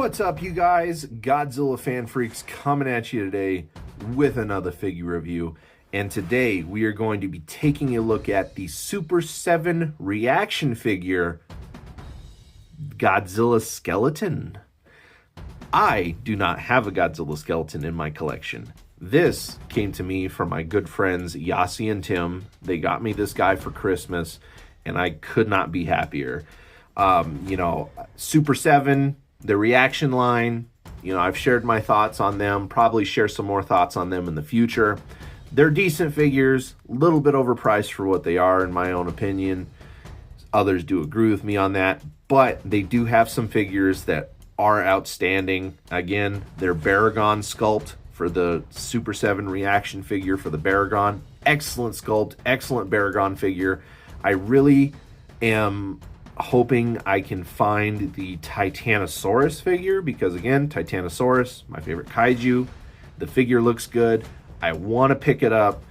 What's up, you guys? Godzilla fan freaks coming at you today with another figure review. And today we are going to be taking a look at the Super 7 reaction figure, Godzilla Skeleton. I do not have a Godzilla Skeleton in my collection. This came to me from my good friends Yasi and Tim. They got me this guy for Christmas, and I could not be happier. Super 7, the reaction line, I've shared my thoughts on them, probably share some more thoughts on them in the future. They're decent figures, a little bit overpriced for what they are, in my own opinion. Others do agree with me on that, but they do have some figures that are outstanding. Again, their Baragon sculpt for the Super 7 reaction figure for the Baragon. Excellent sculpt, excellent Baragon figure. I really am hoping I can find the Titanosaurus figure because, again, Titanosaurus, my favorite kaiju. The figure looks good. I want to pick it up.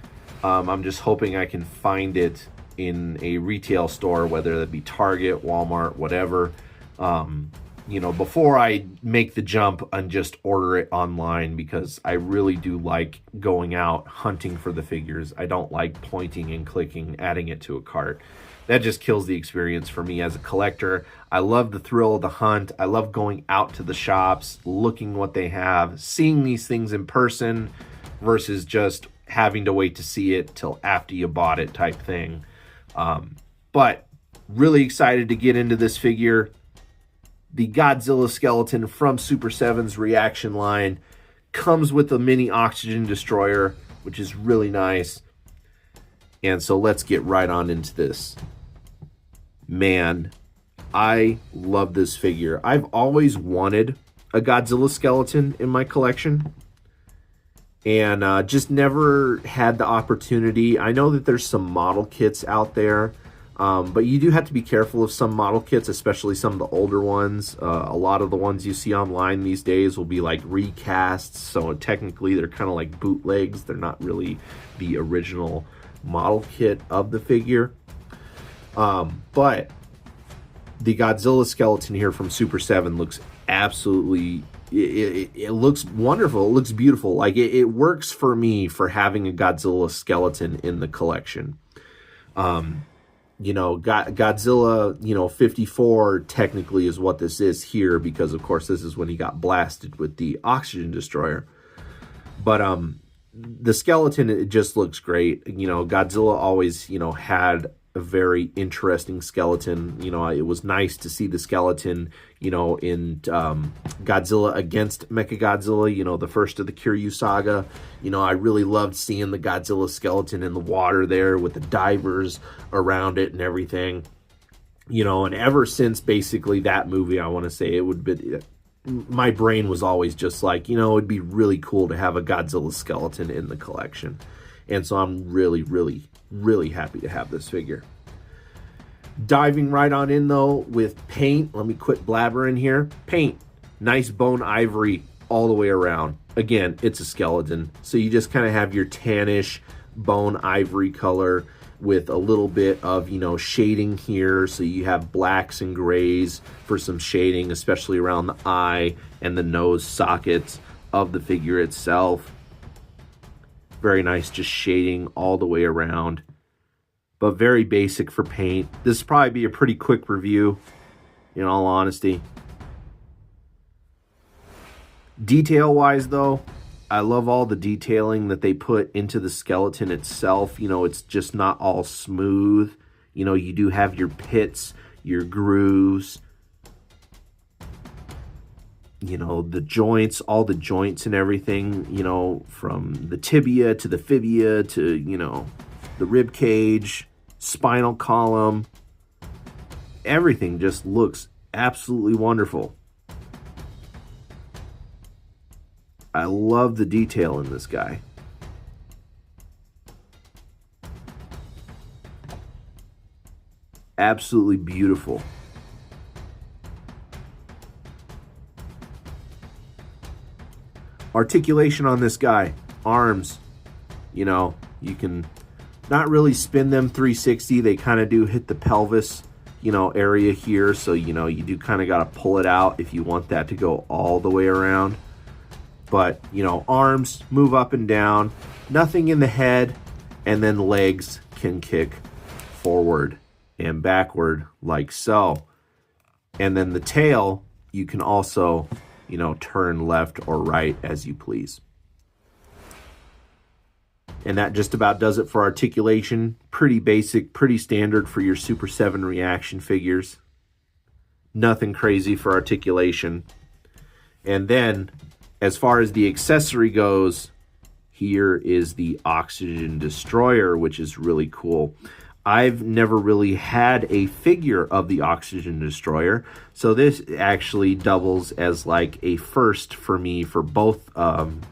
I'm just hoping I can find it in a retail store, whether that be Target, Walmart, whatever, before I make the jump and just order it online, because I really do like going out hunting for the figures. I don't like pointing and clicking, adding it to a cart. That just kills the experience for me as a collector. I love the thrill of the hunt. I love going out to the shops, looking what they have, seeing these things in person versus just having to wait to see it till after you bought it type thing. But really excited to get into this figure. The Godzilla Skeleton from Super 7's reaction line comes with a mini oxygen destroyer, which is really nice. And so let's get right on into this. Man, I love this figure. I've always wanted a Godzilla Skeleton in my collection, and just never had the opportunity. I know that there's some model kits out there, but you do have to be careful of some model kits, especially some of the older ones. A lot of the ones you see online these days will be like recasts, so technically they're kind of like bootlegs. They're not really the original model kit of the figure. But the Godzilla Skeleton here from Super 7 looks absolutely, it looks wonderful. It looks beautiful. Like it works for me for having a Godzilla Skeleton in the collection. Godzilla, 54 technically is what this is here, because of course this is when he got blasted with the oxygen destroyer. But the skeleton, it just looks great. Godzilla always, had a very interesting skeleton. It was nice to see the skeleton, in Godzilla against Mechagodzilla, the first of the Kiryu saga. I really loved seeing the Godzilla skeleton in the water there with the divers around it and everything. And ever since basically that movie, I want to say, it would be, my brain was always just like, it'd be really cool to have a Godzilla skeleton in the collection. And so I'm really, really, really happy to have this figure. Diving right on in, though, with paint. Let me quit blabbering here. Paint. Nice bone ivory all the way around. Again, it's a skeleton, so you just kind of have your tannish bone ivory color with a little bit of, shading here. So you have blacks and grays for some shading, especially around the eye and the nose sockets of the figure itself. Very nice, just shading all the way around, but very basic for paint. This will probably be a pretty quick review, in all honesty. Detail-wise, though, I love all the detailing that they put into the skeleton itself. it's just not all smooth. You do have your pits, your grooves, the joints, all the joints and everything, from the tibia to the fibia to, the rib cage, spinal column. Everything just looks absolutely wonderful. I love the detail in this guy. Absolutely beautiful. Articulation on this guy. Arms. You can not really spin them 360. They kind of do hit the pelvis area here. So, you do kind of got to pull it out if you want that to go all the way around. But, arms move up and down, nothing in the head, and then legs can kick forward and backward like so. And then the tail, you can also, turn left or right as you please. And that just about does it for articulation. Pretty basic, pretty standard for your Super 7 reaction figures. Nothing crazy for articulation. And then, as far as the accessory goes, here is the Oxygen Destroyer, which is really cool. I've never really had a figure of the Oxygen Destroyer, so this actually doubles as like a first for me for both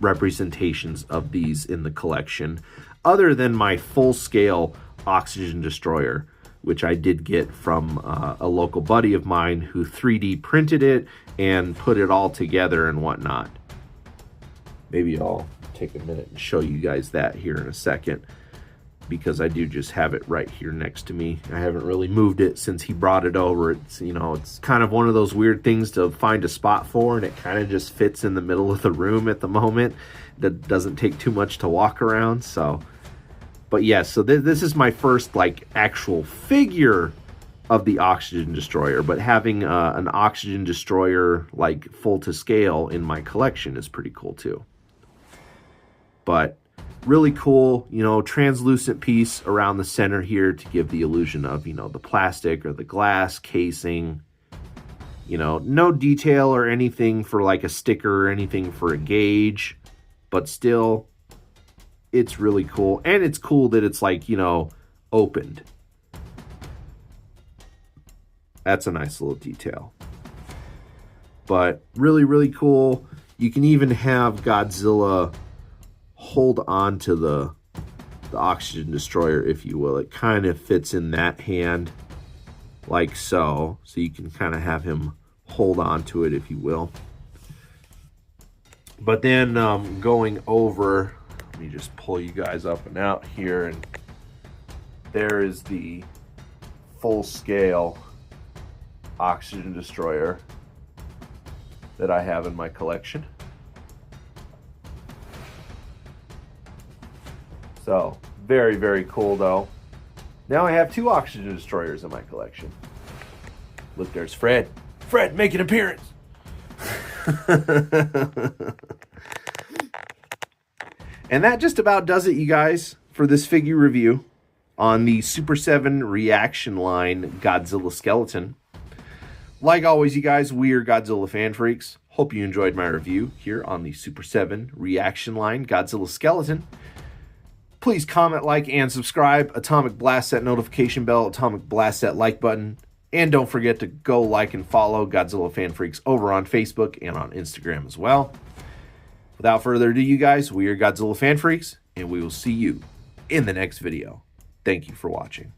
representations of these in the collection, other than my full-scale Oxygen Destroyer, which I did get from a local buddy of mine who 3D printed it and put it all together and whatnot. Maybe I'll take a minute and show you guys that here in a second, because I do just have it right here next to me. I haven't really moved it since he brought it over. It's, it's kind of one of those weird things to find a spot for, and it kind of just fits in the middle of the room at the moment. That doesn't take too much to walk around, so. But yeah, so this is my first like actual figure of the Oxygen Destroyer, but having an Oxygen Destroyer like full to scale in my collection is pretty cool too. But really cool, translucent piece around the center here to give the illusion of, the plastic or the glass casing. No detail or anything for like a sticker or anything for a gauge, but still, it's really cool. And it's cool that it's like, opened. That's a nice little detail. But really, really cool. You can even have Godzilla hold on to the Oxygen Destroyer, if you will. It kind of fits in that hand like so. So you can kind of have him hold on to it, if you will. But then going over, let me just pull you guys up and out here, and there is the full-scale Oxygen Destroyer that I have in my collection. So, very, very cool though. Now I have 2 Oxygen Destroyers in my collection. Look, there's Fred. Fred, make an appearance! And that just about does it, you guys, for this figure review on the Super 7 Reaction Line Godzilla Skeleton. Like always, you guys, we are Godzilla fan freaks. Hope you enjoyed my review here on the Super 7 Reaction Line Godzilla Skeleton. Please comment, like, and subscribe. Atomic blast that notification bell. Atomic blast that like button. And don't forget to go like and follow Godzilla Fan Freaks over on Facebook and on Instagram as well. Without further ado, you guys, we are Godzilla Fan Freaks, and we will see you in the next video. Thank you for watching.